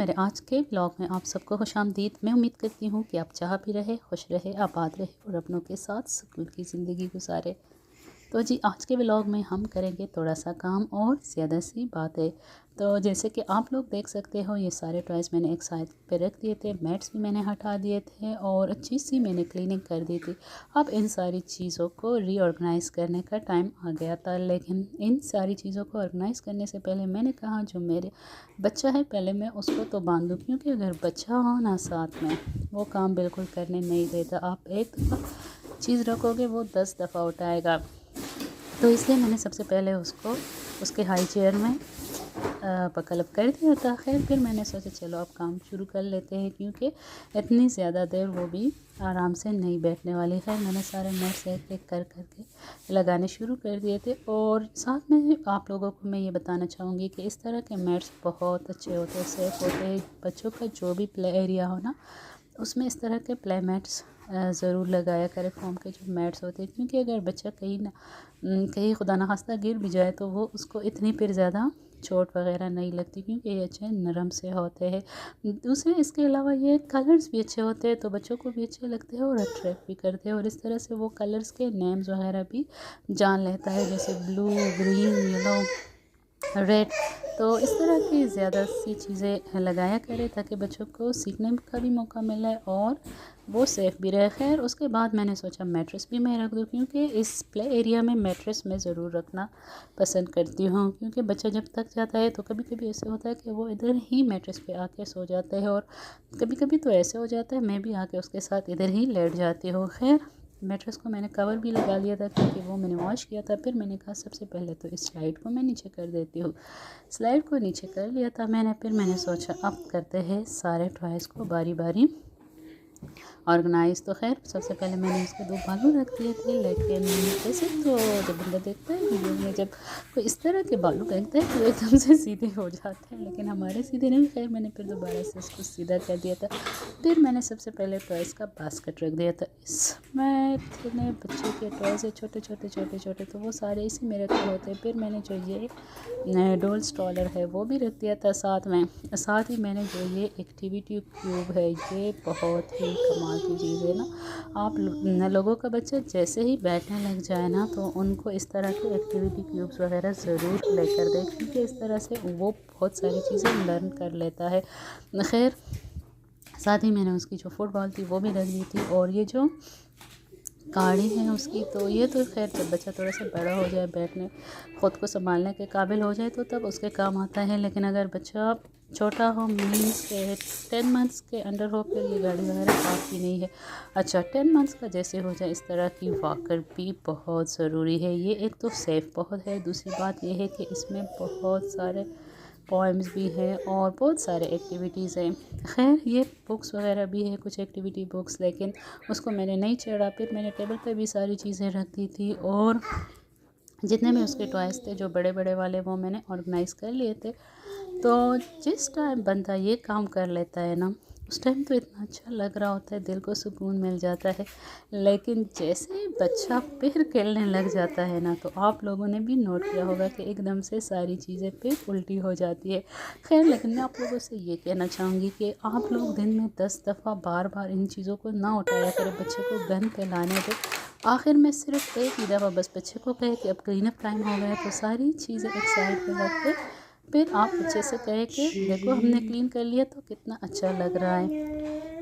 मेरे आज के ब्लॉग में आप सबको खुशामदीद। मैं उम्मीद करती हूँ कि आप जहाँ भी रहे खुश रहे, आबाद रहे और अपनों के साथ सुकून की ज़िंदगी गुजारे। तो जी आज के ब्लॉग में हम करेंगे थोड़ा सा काम और ज़्यादा सी बातें। तो जैसे कि आप लोग देख सकते हो, ये सारे टॉयज़ मैंने एक साइड पे रख दिए थे, मैट्स भी मैंने हटा दिए थे और अच्छी सी मैंने क्लीनिंग कर दी थी। अब इन सारी चीज़ों को रीऑर्गेनाइज़ करने का टाइम आ गया था, लेकिन इन सारी चीज़ों को ऑर्गेनाइज़ करने से पहले मैंने कहा जो मेरे बच्चा है पहले मैं उसको तो बांध दूँ, क्योंकि अगर बच्चा हो ना साथ में वो काम बिल्कुल करने नहीं देता। आप एक दफ़ा चीज़ रखोगे वो 10 दफ़ा उठाएगा। तो इसलिए मैंने सबसे पहले उसको उसके हाई चेयर में पकलब कर दिया था। खैर फिर मैंने सोचा चलो अब काम शुरू कर लेते हैं, क्योंकि इतनी ज़्यादा देर वो भी आराम से नहीं बैठने वाली। खैर मैंने सारे मैट्स एक एक कर करके लगाने शुरू कर दिए थे। और साथ में आप लोगों को मैं ये बताना चाहूँगी कि इस तरह के मैट्स बहुत अच्छे होते हैं, सेफ़ होते हैं। बच्चों का जो भी प्ले एरिया हो ना, उसमें इस तरह के प्ले मैट्स ज़रूर लगाया करें, फोम के जो मैट्स होते हैं, क्योंकि अगर बच्चा कहीं खुदा न खास्ता गिर भी जाए तो वो उसको इतनी फिर ज़्यादा चोट वगैरह नहीं लगती, क्योंकि ये अच्छे नरम से होते हैं। दूसरे इसके अलावा ये कलर्स भी अच्छे होते हैं, तो बच्चों को भी अच्छे लगते हैं और अट्रैक्ट भी करते हैं। और इस तरह से वो कलर्स के नेम्स वगैरह भी जान लेता है, जैसे ब्लू, ग्रीन, येलो, रेड। तो इस तरह की ज़्यादा सी चीज़ें लगाया करें ताकि बच्चों को सीखने का भी मौका मिले और वो सेफ़ भी रहे। खैर उसके बाद मैंने सोचा मैट्रेस भी मैं रख दूँ, क्योंकि इस प्ले एरिया में मैट्रेस मैं ज़रूर रखना पसंद करती हूँ, क्योंकि बच्चा जब थक जाता है तो कभी कभी ऐसे होता है कि वो इधर ही मैट्रेस पे आके सो जाता है, और कभी कभी तो ऐसे हो जाता है मैं भी आके उसके साथ इधर ही लेट जाती हूँ। खैर मैट्रेस को मैंने कवर भी लगा लिया था, क्योंकि वो मैंने वॉश किया था। फिर मैंने कहा सबसे पहले तो इस स्लाइड को मैं नीचे कर देती हूँ। स्लाइड को नीचे कर लिया था मैंने। फिर मैंने सोचा अब करते हैं सारे टॉयज़ को बारी बारी ऑर्गेनाइज़। तो खैर सबसे पहले मैंने उसके 2 बालू रख दिए थे, लेकिन वैसे तो जब बंदा देखता है वीडियो में जब कोई इस तरह के बालू फेंकता है तो एकदम से सीधे हो जाते हैं, लेकिन हमारे सीधे नहीं। खैर मैंने फिर दोबारा से इसको सीधा कर दिया था। फिर मैंने सबसे पहले टॉयज़ का बास्केट रख दिया था। इसमें इतने बच्चे के टॉयज़ है, छोटे छोटे छोटे छोटे, तो वो सारे इसी में रखे होते हैं। फिर मैंने जो ये डोल स्टॉलर है वो भी रख दिया था साथ में। साथ ही मैंने जो ये एक्टिविटी क्यूब है, ये बहुत ही कमाल की चीज़ है ना। आप लोगों का बच्चा जैसे ही बैठने लग जाए ना, तो उनको इस तरह के एक्टिविटी क्यूब्स वगैरह ज़रूर लेकर दें, क्योंकि इस तरह से वो बहुत सारी चीज़ें लर्न कर लेता है। खैर साथ ही मैंने उसकी जो फुटबॉल थी वो भी रख दी थी, और ये जो गाड़ी है उसकी, तो ये तो खैर जब बच्चा थोड़ा सा बड़ा हो जाए, बैठने ख़ुद को संभालने के काबिल हो जाए तो तब उसके काम आता है। लेकिन अगर बच्चा छोटा हो, मीन्स के 10 मंथ्स के अंडर हो, फिर ये गाड़ी वगैरह काफ़ी नहीं है। अच्छा 10 मंथ्स का जैसे हो जाए, इस तरह की वॉकर भी बहुत ज़रूरी है। ये एक तो सेफ़ बहुत है, दूसरी बात ये है कि इसमें बहुत सारे पोएम्स भी हैं और बहुत सारे एक्टिविटीज़ हैं। खैर ये बुक्स वगैरह भी है, कुछ एक्टिविटी बुक्स, लेकिन उसको मैंने नहीं चढ़ा। फिर मैंने टेबल पे भी सारी चीज़ें रख दी थी, और जितने भी उसके टॉयज़ थे जो बड़े बड़े वाले वो मैंने ऑर्गेनाइज़ कर लिए थे। तो जिस टाइम बंदा ये काम कर लेता है ना, उस टाइम तो इतना अच्छा लग रहा होता है, दिल को सुकून मिल जाता है। लेकिन जैसे ही बच्चा फिर खेलने लग जाता है ना, तो आप लोगों ने भी नोट किया होगा कि एकदम से सारी चीज़ें फिर उल्टी हो जाती है। खैर लेकिन मैं आप लोगों से ये कहना चाहूँगी कि आप लोग दिन में 10 दफ़ा बार बार इन चीज़ों को ना उठाया करें, बच्चे को गन पे लाने दो। आखिर में सिर्फ एक ही दफ़ा बस बच्चे को कहे कि अब क्लीन अप टाइम हो गया, तो सारी चीज़ें एक साइड पे रख के फिर आप बच्चे से कहे कि देखो हमने क्लीन कर लिया तो कितना अच्छा लग रहा है।